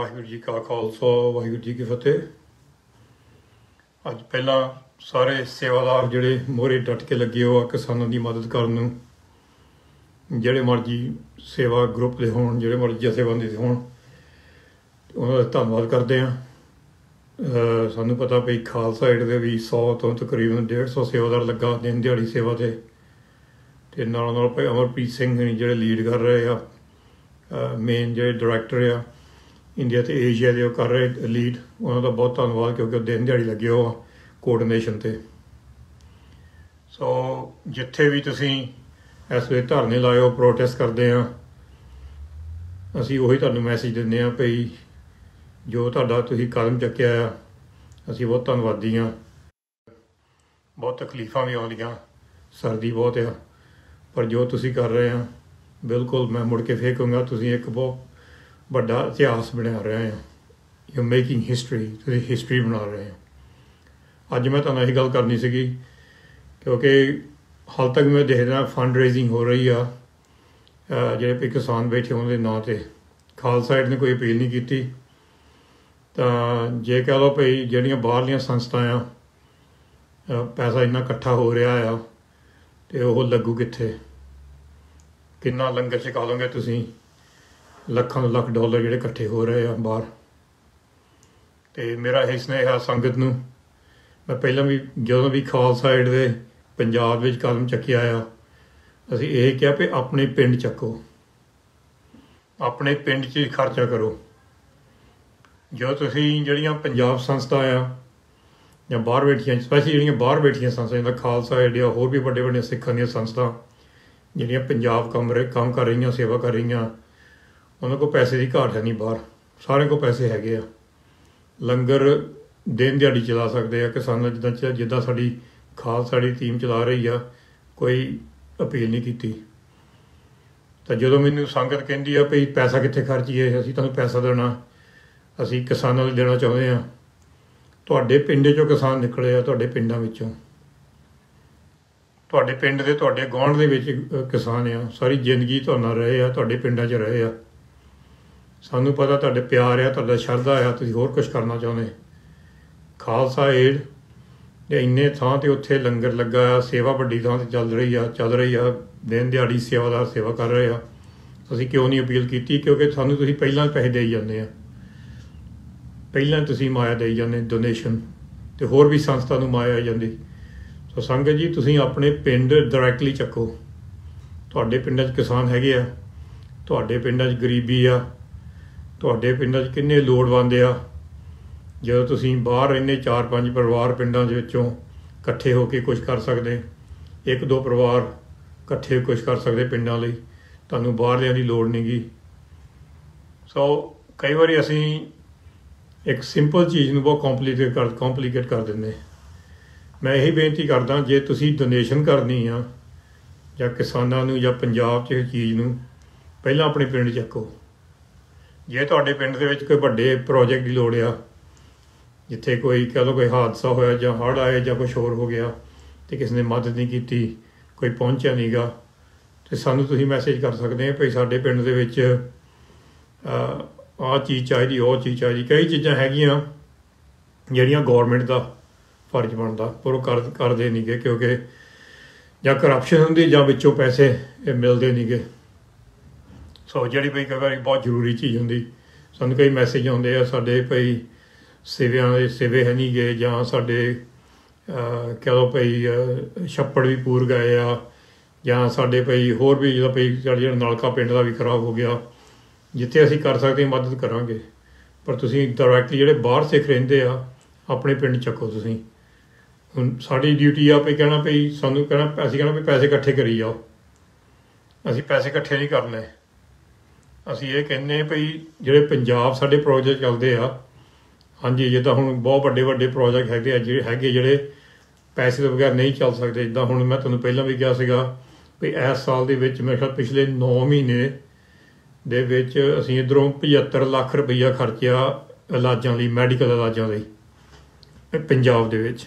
वाहिगुरू जी का खालसा वाहिगुरू जी की फतेह। अज पहला सारे सेवादार जिहड़े मोहरे डट के लगे हो किसानों की मदद करन नूं, जिहड़े मर्जी सेवा ग्रुप दे होण, जिहड़े मर्जी जथेबंदी दे होण, उन्हां दा धन्नवाद करते हैं। सानूं पता भी खालसा एड दे भी 100 तो तकरीबन 150 सेवादार लगा दिन दिहाड़ी सेवा ते नाल भाई अमरप्रीत सिंह जिहड़े लीड कर रहे आ, मेन जिहड़े डायरैक्टर आ इंडिया ते एशिया दे कर रहे लीड, उन्होंने बहुत धन्नवाद क्योंकि दिन दिहाड़ी लगे हो कोआर्डिनेशन ते। सो जिथे भी तुसी इस वे धरने लाए हो, प्रोटेस्ट करते हैं, असी उही तुहानूं मैसेज दिंदे आ भई जो तुहाडा तुसीं कदम चुक्या आ असी बहुत धन्नवादी हाँ। बहुत तकलीफां भी आउंदियां, सर्दी बहुत आ, पर जो तुसीं कर रहे हैं बिल्कुल मैं मुड़ के फिर कहूँगा तुसीं एक बहुत बड़ा इतिहास बना रहे हैं। यू मेकिंग हिस्टरी, तुसीं हिस्टरी बना रहे हैं। अज मैं तुहानूं यही गल करनी सीगी क्योंकि हाल तक मैं देखदा फंड रेजिंग हो रही आ, जिहड़े भी किसान बैठे उन्होंने नाँ ते खालसा एड ने कोई अपील नहीं की। तो जे कह लो भाई जिहड़ियां बाहरलियां संस्थाएं आ पैसा इन्ना इकट्ठा हो रहा आ तो वह लगू कित्थे, किन्ना लंगर छका लोगे तुसीं, लखां लख डॉलर जिहड़े इकट्ठे हो रहे हैं बाहर। तो मेरा यही स्नेह संगत नूं, मैं पहला भी जदों भी खालसा एड दे पंजाब विच कदम चुक्या आ असीं ये कहा भी अपने पिंड चक्को, अपने पिंड च खर्चा करो। जो तुसीं जिहड़ियां पंजाब संस्था आ या बाहर बैठियां, स्पैशली जिहड़ियां बाहर बैठियां संस्था जिद्दां खालसा एड या होर भी वड्डे वड्डे सिखां दीयां संस्था जिहड़ियां पंजाब काम कर रही, सेवा कर रही, उन्होंने को पैसे की घाट है नहीं, बाहर सारे को पैसे हैगे आ, लंगर दिन दिहाड़ी चला सकते हैं। किसान जिद्दां साडी खालसा दी टीम चला रही आ, कोई अपील नहीं की। तो जो मैनू संगत कहती है भई पैसा कित्थे खर्चीए, असीं तुहानूं पैसा देना, असीं किसानां नूं देना चाहुंदे आ। तुहाडे पिंड चों किसान निकले आ, तुहाडे पिंडां विचों, तुहाडे पिंड दे तुहाडे गुआंढ दे विच किसान आ, सारी जिंदगी तुहाडे नाल रहे आ, तुहाडे पिंडां च रहे आ। सानूं पता तुहाडे प्यार आ, तुहाडा शरधा आ, तुसीं होर कुछ करना चाहुंदे। खालसा एड ते इन्ने थां ते उत्थे लंगर लगा आ, सेवा वड्डी थां ते चल रही आ, दिन दिहाड़ी सेवादार सेवा कर रहे आ। असीं क्यों नहीं अपील की क्योंकि सानूं तुसीं पहिलां पैसे देई जांदे आ, पहिलां तुसीं माया देई जांदे डोनेशन, ते होर भी संस्था नूं माया आई जांदी। सो संगत जी तुसीं अपने पिंड डायरैक्टली चक्को। तुहाडे पिंडां च किसान हैगे आ, तुहाडे पिंडां च गरीबी आ, तुहाडे पिंडां च किन्ने लोड़वंद आ। जो तुसीं बाहर रहिंदे 4-5 परिवार पिंडां दे विचों इकट्ठे होके कुछ कर सकते, 1-2 परिवार इकट्ठे कुछ कर सकते पिंडां लई, तुहानूं बाहरलियां दी लोड़ नहीं गी। सो कई बारी असीं एक सिंपल चीज़ नूं बहुत कॉम्पलीकेट कर दिंदे। मैं यही बेनती करदा जे तुसीं डोनेशन करनी आ जां किसानां नूं जां पंजाब च चीज़ नूं पहलां अपने पिंड चक्को। जे तुहाडे पिंड दे विच कोई वड्डे प्रोजेक्ट की लोड़ आ, जिथे कोई कह लो कोई हादसा होया जां हड़ आए जां कुछ होर हो गया तो किसी ने मदद नहीं की, कोई पहुंचा नहीं गा, तो सानूं तुसीं मैसेज कर सकते हैं भई साडे पिंड दे विच आ चीज़ चाहिए, वो चीज़ चाहिए। कई चीज़ां हैगियां जिहड़ियां गौरमेंट का फर्ज बनता पर वो करदे नहीं गे क्योंकि जां करप्शन हुंदी जां विचों पैसे मिलते नहीं गे। सो जिहड़ी भई कई बार बहुत जरूरी चीज़ हुंदी, सानूं कई मैसेज आउंदे आ साडे भई सेवे है नहीं गए जां साडे कह लो भई छप्पड़ भी पूर गए आ, जां साडे भई होर भी जो भई साडा नलका पिंड का भी खराब हो गया। जिथे असीं कर सकते हैं मदद करांगे, पर तुसीं डायरैक्टली जिहड़े बाहर सिख रहिंदे आ अपने पिंड चक्को। तुसीं हुण साडी ड्यूटी आ भई कहना भई सानूं कहना असीं कहना भी पैसे इकट्ठे करी जाओ, असीं पैसे इकट्ठे नहीं करने। असीं ये कहने भई जिहड़े पंजाब साडे प्रोजेक्ट चलदे आ, हाँ जी जिद्दां हुण बहुत वड्डे वड्डे प्रोजेक्ट हैगे जिहड़े पैसे तो बगैर नहीं चल सकते। जिद्दां हुण मैं तुहानूं पहिलां भी कहा सीगा भी इस साल दे विच मेरे ख्याल पिछले 9 महीने दे विच असीं इधरों 75 लाख रुपया खर्चिया इलाजां लई, मैਡੀਕਲ इलाजां लई पंजाब दे विच।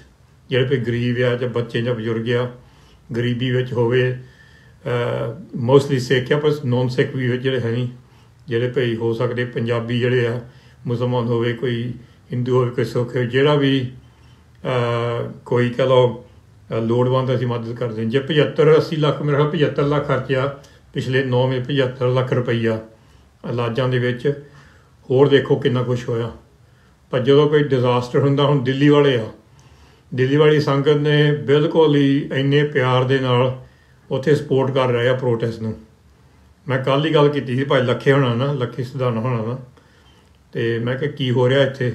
जिहड़े कोई गरीब आ जां बच्चे जां बजुर्ग आ गरीबी विच होवे, मोस्टली सिख आ पर नॉन सिख भी जिहड़े है नहीं, जिहड़े भई हो सकदे पंजाबी जिहड़े आ ਮੁਸਲਮਾਨ ਹੋਵੇ, ਕੋਈ ਹਿੰਦੂ ਹੋਵੇ, ਕੋਈ ਸਿੱਖ ਹੋਵੇ, ਜਿਹੜਾ ਵੀ ਕੋਈ ਕਹਿ ਲਓ ਲੋੜਵੰਦ ਅਸੀਂ ਮਦਦ ਕਰਦੇ ਹਾਂ। ਜੇ 75-80 ਲੱਖ, ਮੇਰਾ ਖਿਆਲ 75 ਲੱਖ ਖਰਚਿਆ ਪਿਛਲੇ 9 ਮਹੀਨੇ, 75 ਲੱਖ ਰੁਪਈਆ ਇਲਾਜਾਂ ਦੇ ਵਿੱਚ। ਹੋਰ ਦੇਖੋ ਕਿੰਨਾ ਕੁਛ ਹੋਇਆ। ਪਰ ਜਦੋਂ ਕੋਈ ਡਿਜ਼ਾਸਟਰ ਹੁੰਦਾ, ਹੁਣ ਦਿੱਲੀ ਵਾਲੀ ਸੰਗਤ ਨੇ ਬਿਲਕੁਲ ਹੀ ਇੰਨੇ ਪਿਆਰ ਦੇ ਨਾਲ ਉੱਥੇ ਸਪੋਰਟ ਕਰ ਰਹੇ ਆ ਪ੍ਰੋਟੈਸਟ ਨੂੰ। ਮੈਂ ਕੱਲ੍ਹ ਹੀ ਗੱਲ ਕੀਤੀ ਸੀ ਭਾਈ ਲੱਖੀ ਸਿਧਾਣਾ ਹੋਣਾ ਨਾਲ, ਅਤੇ ਮੈਂ ਕਿਹਾ ਕੀ ਹੋ ਰਿਹਾ ਇੱਥੇ।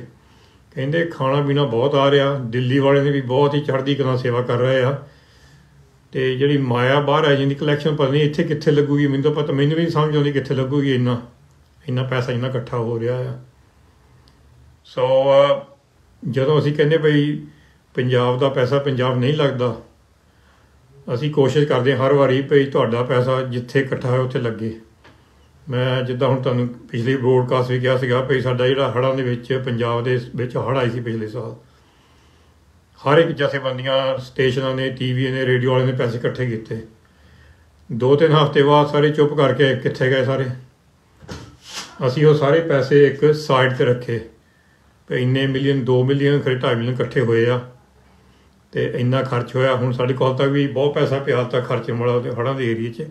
ਕਹਿੰਦੇ ਖਾਣਾ ਪੀਣਾ ਬਹੁਤ ਆ ਰਿਹਾ। ਦਿੱਲੀ ਵਾਲਿਆਂ ਨੇ ਵੀ ਬਹੁਤ ਹੀ ਚੜ੍ਹਦੀ ਕਲਾ ਸੇਵਾ ਕਰ ਰਹੇ ਆ। ਅਤੇ ਜਿਹੜੀ ਮਾਇਆ ਬਾਹਰ ਆ ਜਾਂਦੀ ਕਲੈਕਸ਼ਨ, ਪਤਾ ਨਹੀਂ ਇੱਥੇ ਕਿੱਥੇ ਲੱਗੂਗੀ। ਮੈਨੂੰ ਤਾਂ ਪਤਾ, ਮੈਨੂੰ ਵੀ ਨਹੀਂ ਸਮਝ ਆਉਂਦੀ ਕਿੱਥੇ ਲੱਗੂਗੀ। ਇੰਨਾ ਪੈਸਾ ਇੰਨਾ ਇਕੱਠਾ ਹੋ ਰਿਹਾ ਆ। ਸੋ ਜਦੋਂ ਅਸੀਂ ਕਹਿੰਦੇ ਬਈ ਪੰਜਾਬ ਦਾ ਪੈਸਾ ਪੰਜਾਬ ਨਹੀਂ ਲੱਗਦਾ, ਅਸੀਂ ਕੋਸ਼ਿਸ਼ ਕਰਦੇ ਹਾਂ ਹਰ ਵਾਰੀ ਭਈ ਤੁਹਾਡਾ ਪੈਸਾ ਜਿੱਥੇ ਇਕੱਠਾ ਹੋਇਆ ਉੱਥੇ ਲੱਗੇ। ਮੈਂ ਜਿੱਦਾਂ ਹੁਣ ਤੁਹਾਨੂੰ ਪਿਛਲੀ ਬ੍ਰੋਡਕਾਸਟ ਵੀ ਕਿਹਾ ਸੀਗਾ ਭਈ ਸਾਡਾ ਜਿਹੜਾ ਹੜ੍ਹਾਂ ਦੇ ਵਿੱਚ, ਪੰਜਾਬ ਦੇ ਵਿੱਚ ਹੜ੍ਹ ਆਈ ਸੀ ਪਿਛਲੇ ਸਾਲ, ਹਰ ਇੱਕ ਜਥੇਬੰਦੀਆਂ, ਸਟੇਸ਼ਨਾਂ ਨੇ, TV ਨੇ, ਰੇਡੀਓ ਵਾਲਿਆਂ ਨੇ ਪੈਸੇ ਇਕੱਠੇ ਕੀਤੇ। 2-3 ਹਫ਼ਤੇ ਬਾਅਦ ਸਾਰੇ ਚੁੱਪ ਕਰਕੇ ਕਿੱਥੇ ਗਏ ਸਾਰੇ। ਅਸੀਂ ਉਹ ਸਾਰੇ ਪੈਸੇ ਇੱਕ ਸਾਈਡ 'ਤੇ ਰੱਖੇ। ਇੰਨੇ ਮਿਲੀਅਨ, 2 ਮਿਲੀਅਨ, ਖਰੇ 2.5 ਮਿਲੀਅਨ ਇਕੱਠੇ ਹੋਏ ਆ ਅਤੇ ਇੰਨਾ ਖਰਚ ਹੋਇਆ। ਹੁਣ ਸਾਡੇ ਕੋਲ ਤੱਕ ਵੀ ਬਹੁਤ ਪੈਸਾ ਪਿਆ ਤੱਕ ਖਰਚਣ ਵਾਲਾ ਉਹਦੇ ਹੜ੍ਹਾਂ ਦੇ ਏਰੀਏ 'ਚ।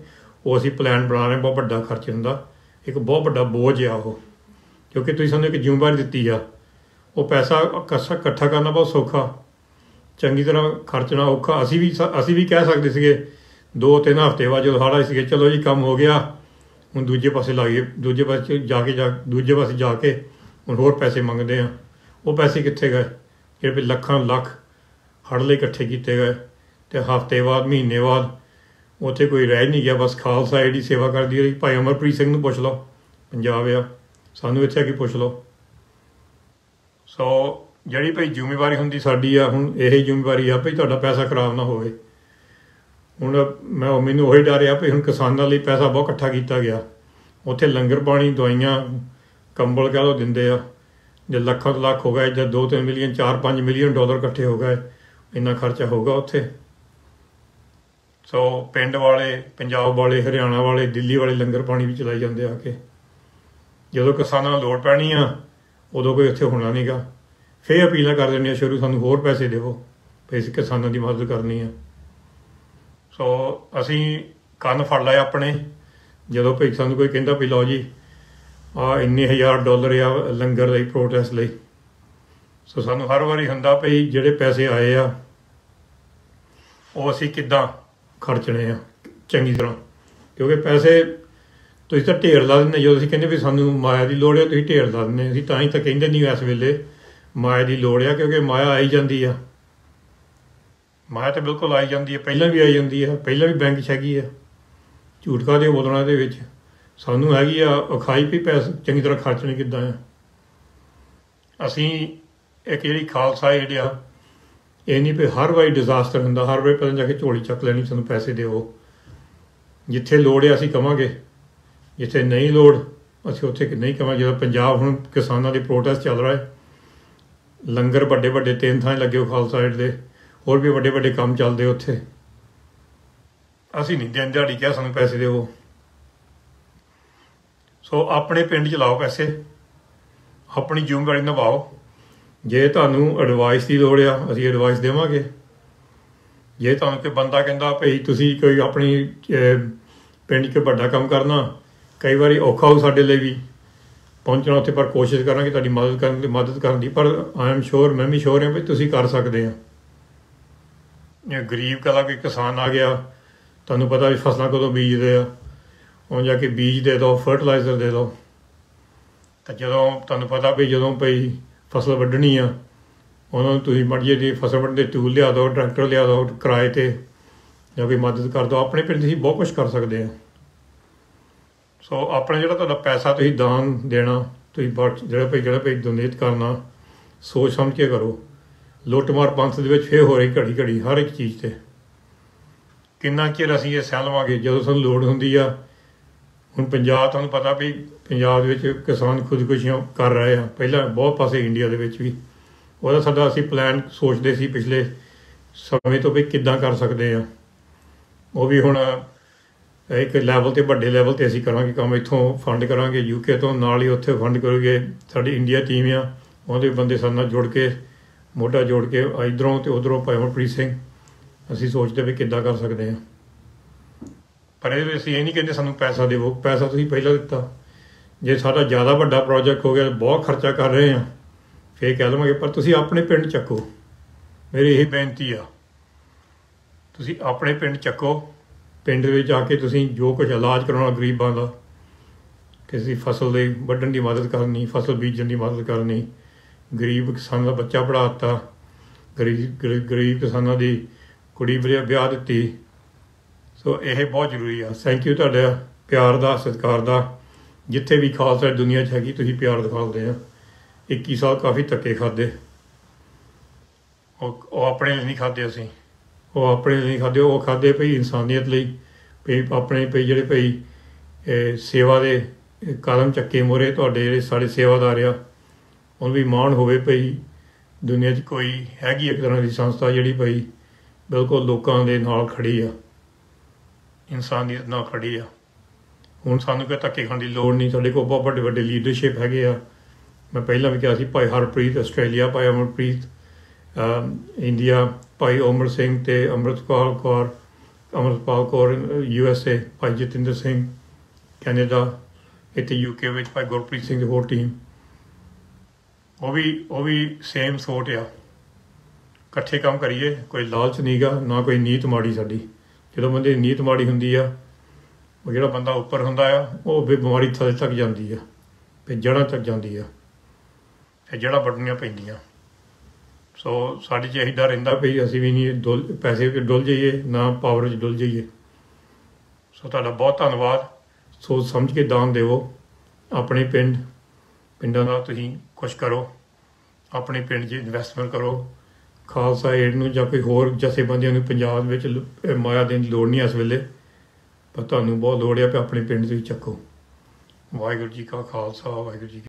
ਉਹ ਅਸੀਂ ਪਲਾਨ ਬਣਾ ਰਹੇ। ਬਹੁਤ ਵੱਡਾ ਖਰਚ ਹੁੰਦਾ, ਇੱਕ ਬਹੁਤ ਵੱਡਾ ਬੋਝ ਆ ਉਹ, ਕਿਉਂਕਿ ਤੁਸੀਂ ਸਾਨੂੰ ਇੱਕ ਜ਼ਿੰਮੇਵਾਰੀ ਦਿੱਤੀ ਆ। ਉਹ ਪੈਸਾ ਇਕੱਠਾ ਕਰਨਾ ਬਹੁਤ ਸੌਖਾ, ਚੰਗੀ ਤਰ੍ਹਾਂ ਖਰਚਣਾ ਔਖਾ। ਅਸੀਂ ਵੀ ਕਹਿ ਸਕਦੇ ਸੀਗੇ 2-3 ਹਫ਼ਤੇ ਬਾਅਦ ਜਦੋਂ ਹੜ੍ਹ ਆਏ ਸੀਗੇ, ਚਲੋ ਜੀ ਕੰਮ ਹੋ ਗਿਆ, ਹੁਣ ਦੂਜੇ ਪਾਸੇ ਲਾਈਏ, ਦੂਜੇ ਪਾਸੇ ਜਾ ਕੇ ਹੁਣ ਹੋਰ ਪੈਸੇ ਮੰਗਦੇ ਆ। ਉਹ ਪੈਸੇ ਕਿੱਥੇ ਗਏ ਜਿਹੜੇ ਵੀ ਲੱਖਾਂ ਲੱਖ ਹੜ੍ਹ ਲਈ ਇਕੱਠੇ ਕੀਤੇ ਗਏ। ਅਤੇ ਹਫ਼ਤੇ ਬਾਅਦ, ਮਹੀਨੇ ਬਾਅਦ ਉੱਥੇ ਕੋਈ ਰਹਿ ਨਹੀਂ ਗਿਆ। ਬਸ ਖਾਲਸਾ ਏਡ ਹੀ ਸੇਵਾ ਕਰਦੀ ਰਹੀ। ਭਾਈ ਅਮਰਪ੍ਰੀਤ ਸਿੰਘ ਨੂੰ ਪੁੱਛ ਲਓ, ਪੰਜਾਬ ਆ, ਸਾਨੂੰ ਇੱਥੇ ਆ ਕੇ ਪੁੱਛ ਲਓ। ਸੋ ਜਿਹੜੀ ਭਾਈ ਜ਼ਿੰਮੇਵਾਰੀ ਹੁੰਦੀ ਸਾਡੀ ਆ, ਹੁਣ ਇਹ ਜ਼ਿੰਮੇਵਾਰੀ ਆ ਭਾਈ ਤੁਹਾਡਾ ਪੈਸਾ ਖਰਾਬ ਨਾ ਹੋਵੇ। ਹੁਣ ਮੈਨੂੰ ਉਹੀ ਡਰ ਆ ਵੀ ਹੁਣ ਕਿਸਾਨਾਂ ਲਈ ਪੈਸਾ ਬਹੁਤ ਇਕੱਠਾ ਕੀਤਾ ਗਿਆ। ਉੱਥੇ ਲੰਗਰ ਪਾਣੀ, ਦਵਾਈਆਂ, ਕੰਬਲ ਕਹਿ ਲਓ ਦਿੰਦੇ ਆ। ਜੇ ਲੱਖਾਂ ਤੋਂ ਲੱਖ ਹੋ ਗਏ, ਜਾਂ 2-3 ਮਿਲੀਅਨ, 4-5 ਮਿਲੀਅਨ ਡਾਲਰ ਇਕੱਠੇ ਹੋ ਗਏ, ਇੰਨਾ ਖਰਚਾ ਹੋਊਗਾ ਉੱਥੇ। ਸੋ ਪਿੰਡ ਵਾਲੇ, ਪੰਜਾਬ ਵਾਲੇ, ਹਰਿਆਣਾ ਵਾਲੇ, ਦਿੱਲੀ ਵਾਲੇ ਲੰਗਰ ਪਾਣੀ ਵੀ ਚਲਾਈ ਜਾਂਦੇ ਆ ਕੇ। ਜਦੋਂ ਕਿਸਾਨਾਂ ਨੂੰ ਲੋੜ ਪੈਣੀ ਆ ਉਦੋਂ ਕੋਈ ਉੱਥੇ ਹੋਣਾ ਨਹੀਂ ਗਾ। ਫਿਰ ਅਪੀਲਾਂ ਕਰ ਦਿੰਦੇ ਆ ਸ਼ੁਰੂ, ਸਾਨੂੰ ਹੋਰ ਪੈਸੇ ਦੇਵੋ, ਅਸੀਂ ਕਿਸਾਨਾਂ ਦੀ ਮਦਦ ਕਰਨੀ ਆ। ਸੋ ਅਸੀਂ ਕੰਨ ਫੜ ਲਏ ਆਪਣੇ, ਜਦੋਂ ਭਈ ਸਾਨੂੰ ਕੋਈ ਕਹਿੰਦਾ ਵੀ ਲਓ ਜੀ ਆਹ ਇੰਨੇ $1000 ਆ ਲੰਗਰ ਲਈ, ਪ੍ਰੋਟੈਸਟ ਲਈ। ਸੋ ਸਾਨੂੰ ਹਰ ਵਾਰੀ ਹੁੰਦਾ ਭਈ ਜਿਹੜੇ ਪੈਸੇ ਆਏ ਆ ਉਹ ਅਸੀਂ ਕਿੱਦਾਂ ਖਰਚਣੇ ਆ ਚੰਗੀ ਤਰ੍ਹਾਂ, ਕਿਉਂਕਿ ਪੈਸੇ ਤੁਸੀਂ ਤਾਂ ਢੇਰ ਲਾ ਦਿੰਦੇ। ਜਦੋਂ ਅਸੀਂ ਕਹਿੰਦੇ ਵੀ ਸਾਨੂੰ ਮਾਇਆ ਦੀ ਲੋੜ ਆ, ਤੁਸੀਂ ਢੇਰ ਲਾ ਦਿੰਦੇ। ਅਸੀਂ ਤਾਂ ਹੀ ਤਾਂ ਕਹਿੰਦੇ ਨਹੀਂ ਇਸ ਵੇਲੇ ਮਾਇਆ ਦੀ ਲੋੜ ਆ, ਕਿਉਂਕਿ ਮਾਇਆ ਆਈ ਜਾਂਦੀ ਆ। ਮਾਇਆ ਤਾਂ ਬਿਲਕੁਲ ਆਈ ਜਾਂਦੀ ਹੈ, ਪਹਿਲਾਂ ਵੀ ਆਈ ਜਾਂਦੀ ਹੈ, ਪਹਿਲਾਂ ਵੀ ਬੈਂਕ 'ਚ ਹੈਗੀ ਆ ਝੂਠਕਾ ਦੀਆਂ ਬੋਤਲਾਂ ਦੇ ਵਿੱਚ। ਸਾਨੂੰ ਹੈਗੀ ਆ ਅਖਾਈ ਵੀ ਪੈਸੇ ਚੰਗੀ ਤਰ੍ਹਾਂ ਖਰਚਣੇ ਕਿੱਦਾਂ ਆ। ਅਸੀਂ ਇੱਕ ਜਿਹੜੀ ਖਾਲਸਾ ਏਡ ਆ, ਇਹ ਨਹੀਂ ਵੀ ਹਰ ਵਾਰੀ ਡਿਜ਼ਾਸਟਰ ਹੁੰਦਾ ਹਰ ਵਾਰੀ ਪਹਿਲਾਂ ਜਾ ਕੇ ਝੋਲੀ ਚੱਕ ਲੈਣੀ ਸਾਨੂੰ ਪੈਸੇ ਦਿਓ। ਜਿੱਥੇ ਲੋੜ ਹੈ ਅਸੀਂ ਕਵਾਂਗੇ, ਜਿੱਥੇ ਨਹੀਂ ਲੋੜ ਅਸੀਂ ਉੱਥੇ ਨਹੀਂ ਕਵਾਂਗੇ। ਜਦੋਂ ਪੰਜਾਬ ਹੁਣ ਕਿਸਾਨਾਂ ਦੇ ਪ੍ਰੋਟੈਸਟ ਚੱਲ ਰਿਹਾ ਹੈ, ਲੰਗਰ ਵੱਡੇ 3 ਥਾਂ ਲੱਗੇ ਹੋ ਖਾਲਸਾ ਏਡ ਦੇ, ਹੋਰ ਵੀ ਵੱਡੇ ਕੰਮ ਚੱਲਦੇ ਉੱਥੇ। ਅਸੀਂ ਨਹੀਂ ਦਿਨ ਦਿਹਾੜੀ ਕਿਹਾ ਸਾਨੂੰ ਪੈਸੇ ਦਿਓ। ਸੋ ਆਪਣੇ ਪਿੰਡ 'ਚ ਲਾਓ ਪੈਸੇ, ਆਪਣੀ ਜ਼ਿੰਮੇਵਾਰੀ ਨਿਭਾਓ। ਜੇ ਤੁਹਾਨੂੰ ਐਡਵਾਈਸ ਦੀ ਲੋੜ ਆ ਅਸੀਂ ਐਡਵਾਈਸ ਦੇਵਾਂਗੇ। ਜੇ ਤੁਹਾਨੂੰ ਕੋਈ ਬੰਦਾ ਕਹਿੰਦਾ ਭਈ ਤੁਸੀਂ ਕੋਈ ਆਪਣੀ ਪਿੰਡ 'ਚ ਵੱਡਾ ਕੰਮ ਕਰਨਾ, ਕਈ ਵਾਰੀ ਔਖਾ ਹੋ ਸਾਡੇ ਲਈ ਵੀ ਪਹੁੰਚਣਾ ਉੱਥੇ, ਪਰ ਕੋਸ਼ਿਸ਼ ਕਰਾਂਗੇ ਤੁਹਾਡੀ ਮਦਦ ਕਰਨ ਦੀ। ਪਰ ਆਈ ਐਮ ਸ਼ੋਰ, ਮੈਂ ਵੀ ਸ਼ੋਰ ਹਾਂ ਵੀ ਤੁਸੀਂ ਕਰ ਸਕਦੇ ਆ। ਜਾਂ ਗਰੀਬ ਕਲਾ ਕੋਈ ਕਿਸਾਨ ਆ ਗਿਆ, ਤੁਹਾਨੂੰ ਪਤਾ ਵੀ ਫਸਲਾਂ ਕਦੋਂ ਬੀਜਦੇ ਆ, ਉਹ ਜਾ ਕੇ ਬੀਜ ਦੇ ਦਿਓ, ਫਰਟੀਲਾਈਜ਼ਰ ਦੇ ਦਿਓ। ਤਾਂ ਜਦੋਂ ਤੁਹਾਨੂੰ ਪਤਾ ਵੀ ਜਦੋਂ ਭਈ ਫਸਲ ਵੱਢਣੀ ਆ, ਉਹਨਾਂ ਨੂੰ ਤੁਸੀਂ ਮਰਜ਼ੀ ਦੀ ਫਸਲ ਵੱਢਣ ਦੇ ਟੂਲ ਲਿਆ ਦਿਓ, ਟਰੈਕਟਰ ਲਿਆ ਦਿਓ ਕਿਰਾਏ 'ਤੇ, ਜਾਂ ਕੋਈ ਮਦਦ ਕਰ ਦਿਓ। ਆਪਣੇ ਪਿੰਡ ਤੁਸੀਂ ਬਹੁਤ ਕੁਛ ਕਰ ਸਕਦੇ ਆ। ਸੋ ਆਪਣਾ ਜਿਹੜਾ ਤੁਹਾਡਾ ਪੈਸਾ ਤੁਸੀਂ ਦਾਨ ਦੇਣਾ, ਤੁਸੀਂ ਜਿਹੜਾ ਭਈ ਡੋਨੇਟ ਕਰਨਾ, ਸੋਚ ਸਮਝ ਕੇ ਕਰੋ। ਲੁੱਟਮਾਰ ਪੰਥ ਦੇ ਵਿੱਚ ਫਿਰ ਹੋ ਰਹੀ ਘੜੀ ਹਰ ਇੱਕ ਚੀਜ਼ 'ਤੇ। ਕਿੰਨਾ ਚਿਰ ਅਸੀਂ ਇਹ ਸਹਿ ਲਵਾਂਗੇ ਜਦੋਂ ਸਾਨੂੰ ਲੋੜ ਹੁੰਦੀ ਆ। ਹੁਣ ਪੰਜਾਬ, ਤੁਹਾਨੂੰ ਪਤਾ ਵੀ ਪੰਜਾਬ ਦੇ ਵਿੱਚ ਕਿਸਾਨ ਖੁਦਕੁਸ਼ੀਆਂ ਕਰ ਰਹੇ ਆ, ਪਹਿਲਾਂ ਬਹੁਤ ਪਾਸੇ ਇੰਡੀਆ ਦੇ ਵਿੱਚ ਵੀ। ਉਹਦਾ ਸਾਡਾ ਅਸੀਂ ਪਲਾਨ ਸੋਚਦੇ ਸੀ ਪਿਛਲੇ ਸਮੇਂ ਤੋਂ ਵੀ ਕਿੱਦਾਂ ਕਰ ਸਕਦੇ ਆ। ਉਹ ਵੀ ਹੁਣ ਇੱਕ ਲੈਵਲ 'ਤੇ ਵੱਡੇ ਲੈਵਲ 'ਤੇ ਅਸੀਂ ਕਰਾਂਗੇ ਕੰਮ। ਇੱਥੋਂ ਫੰਡ ਕਰਾਂਗੇ UK ਤੋਂ, ਨਾਲ ਹੀ ਉੱਥੇ ਫੰਡ ਕਰੋਗੇ। ਸਾਡੀ ਇੰਡੀਆ ਟੀਮ ਆ, ਉਹਦੇ ਬੰਦੇ ਸਾਡੇ ਨਾਲ ਜੁੜ ਕੇ ਮੋਢਾ ਜੋੜ ਕੇ ਇੱਧਰੋਂ ਅਤੇ ਉੱਧਰੋਂ ਭਾਈ ਅਮਰਪ੍ਰੀਤ ਸਿੰਘ ਅਸੀਂ ਸੋਚਦੇ ਵੀ ਕਿੱਦਾਂ ਕਰ ਸਕਦੇ ਹਾਂ। ਪਰ ਇਹਦੇ ਵਿੱਚ ਅਸੀਂ ਇਹ ਨਹੀਂ ਕਹਿੰਦੇ ਸਾਨੂੰ ਪੈਸਾ ਦੇਵੋ, ਪੈਸਾ ਤੁਸੀਂ ਪਹਿਲਾਂ ਦਿੱਤਾ। ਜੇ ਸਾਡਾ ਜ਼ਿਆਦਾ ਵੱਡਾ ਪ੍ਰੋਜੈਕਟ ਹੋ ਗਿਆ, ਬਹੁਤ ਖਰਚਾ ਕਰ ਰਹੇ ਹਾਂ, ਫਿਰ ਕਹਿ ਦੇਵਾਂਗੇ, ਪਰ ਤੁਸੀਂ ਆਪਣੇ ਪਿੰਡ ਚੱਕੋ। ਮੇਰੀ ਇਹ ਬੇਨਤੀ ਆ, ਤੁਸੀਂ ਆਪਣੇ ਪਿੰਡ ਚੱਕੋ। ਪਿੰਡ ਵਿੱਚ ਆ ਕੇ ਤੁਸੀਂ ਜੋ ਕੁਝ ਇਲਾਜ ਕਰਾਉਣਾ ਗਰੀਬਾਂ ਦਾ, ਕਿਸੇ ਦੀ ਫਸਲ ਦੇ ਵੱਢਣ ਦੀ ਮਦਦ ਕਰਨੀ, ਫਸਲ ਬੀਜਣ ਦੀ ਮਦਦ ਕਰਨੀ, ਗਰੀਬ ਕਿਸਾਨ ਦਾ ਬੱਚਾ ਪੜ੍ਹਾ ਦਿੱਤਾ, ਗਰੀਬ ਕਿਸਾਨਾਂ ਦੀ ਕੁੜੀ ਵਿਆਹ ਦਿੱਤੀ। ਸੋ ਇਹ ਬਹੁਤ ਜ਼ਰੂਰੀ ਆ। ਥੈਂਕ ਯੂ ਤੁਹਾਡਾ ਪਿਆਰ ਦਾ, ਸਤਿਕਾਰ ਦਾ। ਜਿੱਥੇ ਵੀ ਖਾਲਸਾ ਦੁਨੀਆ 'ਚ ਹੈਗੀ, ਤੁਸੀਂ ਪਿਆਰ ਦਿਖਾਉਂਦੇ ਆ। 21 ਸਾਲ ਕਾਫੀ ਧੱਕੇ ਖਾਦੇ, ਉਹ ਆਪਣੇ ਲਈ ਨਹੀਂ ਖਾਦੇ, ਅਸੀਂ ਉਹ ਆਪਣੇ ਲਈ ਨਹੀਂ ਖਾਦੇ, ਉਹ ਖਾਦੇ ਭਈ ਇਨਸਾਨੀਅਤ ਲਈ, ਭਈ ਆਪਣੇ ਭਈ ਜਿਹੜੇ ਭਈ ਸੇਵਾ ਦੇ ਕਦਮ ਚੱਕੇ ਮੋਹਰੇ ਤੁਹਾਡੇ ਜਿਹੜੇ ਸਾਡੇ ਸੇਵਾਦਾਰ ਆ, ਉਹਨੂੰ ਵੀ ਮਾਣ ਹੋਵੇ ਭਈ ਦੁਨੀਆ 'ਚ ਕੋਈ ਹੈਗੀ ਇੱਕ ਤਰ੍ਹਾਂ ਦੀ ਸੰਸਥਾ ਜਿਹੜੀ ਭਈ ਬਿਲਕੁਲ ਲੋਕਾਂ ਦੇ ਨਾਲ ਖੜੀ ਆ, ਇਨਸਾਨੀਅਤ ਨਾਲ ਖੜੀ ਆ। ਹੁਣ ਸਾਨੂੰ ਕੋਈ ਧੱਕੇ ਖਾਣ ਦੀ ਲੋੜ ਨਹੀਂ। ਸਾਡੇ ਕੋਲ ਬਹੁਤ ਵੱਡੇ ਵੱਡੇ ਲੀਡਰਸ਼ਿਪ ਹੈਗੇ ਆ। ਮੈਂ ਪਹਿਲਾਂ ਵੀ ਕਿਹਾ ਸੀ, ਭਾਈ ਹਰਪ੍ਰੀਤ ਆਸਟ੍ਰੇਲੀਆ, ਭਾਈ ਅਮਰਪ੍ਰੀਤ ਇੰਡੀਆ, ਭਾਈ ਓਮਰ ਸਿੰਘ ਅਤੇ ਅੰਮ੍ਰਿਤਪਾਲ ਕੌਰ USA, ਭਾਈ ਜਤਿੰਦਰ ਸਿੰਘ ਕੈਨੇਡਾ, ਇੱਥੇ UK ਵਿੱਚ ਭਾਈ ਗੁਰਪ੍ਰੀਤ ਸਿੰਘ ਦੀ ਹੋਰ ਟੀਮ, ਉਹ ਵੀ ਸੇਮ ਸੋਚ ਆ। ਇਕੱਠੇ ਕੰਮ ਕਰੀਏ, ਕੋਈ ਲਾਲਚ ਨਹੀਂ ਗਾ, ਨਾ ਕੋਈ ਨੀਤ ਮਾੜੀ ਸਾਡੀ। ਜਦੋਂ ਬੰਦੇ ਦੀ ਨੀਤ ਮਾੜੀ ਹੁੰਦੀ ਆ, ਉਹ ਜਿਹੜਾ ਬੰਦਾ ਉੱਪਰ ਹੁੰਦਾ ਆ, ਉਹ ਬਿਮਾਰੀ ਥੱਲੇ ਤੱਕ ਜਾਂਦੀ ਆ, ਫਿਰ ਜੜ੍ਹਾਂ ਤੱਕ ਜਾਂਦੀ ਆ, ਫਿਰ ਜੜ੍ਹਾਂ ਵੱਢਣੀਆਂ ਪੈਂਦੀਆਂ। ਸੋ ਸਾਡੇ 'ਚ ਇਹੀ ਡਰ ਰਹਿੰਦਾ ਵੀ ਅਸੀਂ ਵੀ ਨਹੀਂ ਪੈਸੇ ਵਿੱਚ ਡੁੱਲ ਜਾਈਏ, ਨਾ ਪਾਵਰ 'ਚ ਡੁੱਲ ਜਾਈਏ। ਸੋ ਤੁਹਾਡਾ ਬਹੁਤ ਧੰਨਵਾਦ। ਸੋਚ ਸਮਝ ਕੇ ਦਾਨ ਦੇਵੋ। ਆਪਣੇ ਪਿੰਡਾਂ ਦਾ ਤੁਸੀਂ ਕੁਛ ਕਰੋ, ਆਪਣੇ ਪਿੰਡ 'ਚ ਇਨਵੈਸਟਮੈਂਟ ਕਰੋ। ਖਾਲਸਾ ਏਡ ਨੂੰ ਜਾਂ ਕੋਈ ਹੋਰ ਜਥੇਬੰਦੀਆਂ ਨੂੰ ਪੰਜਾਬ ਵਿੱਚ ਮਾਇਆ ਦੇਣ ਦੀ ਲੋੜ ਨਹੀਂ ਇਸ ਵੇਲੇ, ਪਰ ਤੁਹਾਨੂੰ ਬਹੁਤ ਲੋੜ ਆ ਕਿ ਆਪਣੇ ਪਿੰਡ 'ਚ ਚੱਕੋ। ਵਾਹਿਗੁਰੂ ਜੀ ਕਾ ਖਾਲਸਾ, ਵਾਹਿਗੁਰੂ ਜੀ ਕੀ